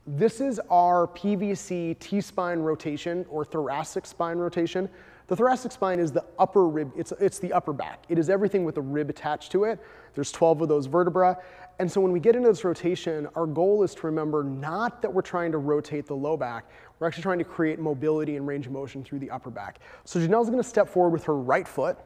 This is our PVC T Spine Rotation or thoracic spine rotation. The thoracic spine is the upper rib, it's the upper back. It is everything with a rib attached to it. There's 12 of those vertebrae. And so when we get into this rotation, our goal is to remember not that we're trying to rotate the low back, we're actually trying to create mobility and range of motion through the upper back. So Janelle's gonna step forward with her right foot.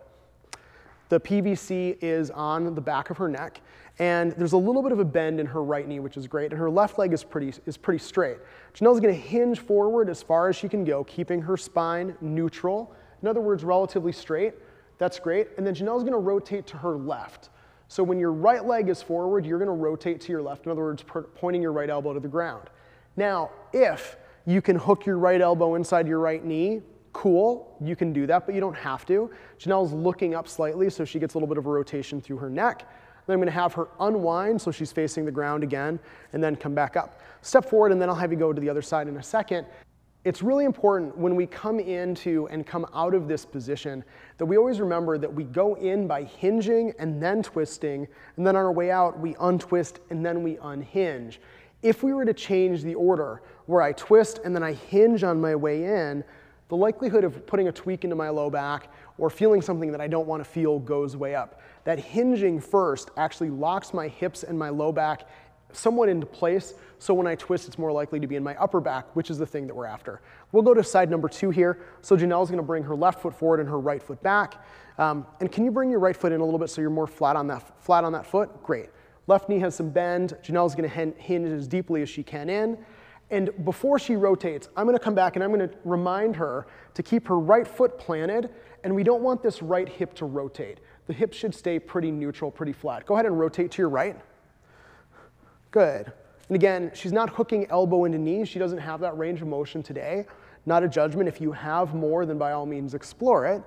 The PVC is on the back of her neck, and there's a little bit of a bend in her right knee, which is great, and her left leg is pretty straight. Janelle's gonna hinge forward as far as she can go, keeping her spine neutral. In other words, relatively straight. That's great. And then Janelle's gonna rotate to her left. So when your right leg is forward, you're gonna rotate to your left. In other words, pointing your right elbow to the ground. Now, if you can hook your right elbow inside your right knee, cool, you can do that, but you don't have to. Janelle's looking up slightly, so she gets a little bit of a rotation through her neck. Then I'm gonna have her unwind, so she's facing the ground again, and then come back up. Step forward, and then I'll have you go to the other side in a second. It's really important when we come into and come out of this position that we always remember that we go in by hinging and then twisting, and then on our way out, we untwist and then we unhinge. If we were to change the order, where I twist and then I hinge on my way in, the likelihood of putting a tweak into my low back or feeling something that I don't want to feel goes way up. That hinging first actually locks my hips and my low back somewhat into place, so when I twist, it's more likely to be in my upper back, which is the thing that we're after. We'll go to side number 2 here. So Janelle's gonna bring her left foot forward and her right foot back. And can you bring your right foot in a little bit so you're more flat on that foot? Great. Left knee has some bend. Janelle's gonna hinge as deeply as she can in. And before she rotates, I'm gonna come back and I'm gonna remind her to keep her right foot planted, and we don't want this right hip to rotate. The hip should stay pretty neutral, pretty flat. Go ahead and rotate to your right. Good. And again, she's not hooking elbow into knee. She doesn't have that range of motion today. Not a judgment. If you have more, then by all means explore it.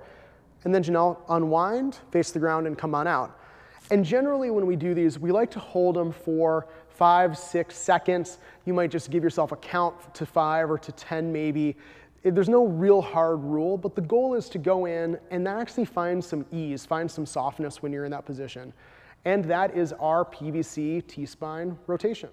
And then Janelle, unwind, face the ground, and come on out. And generally when we do these, we like to hold them for 5, 6 seconds. You might just give yourself a count to 5 or to 10 maybe. There's no real hard rule, but the goal is to go in and actually find some ease, find some softness when you're in that position. And that is our PVC T-spine rotation.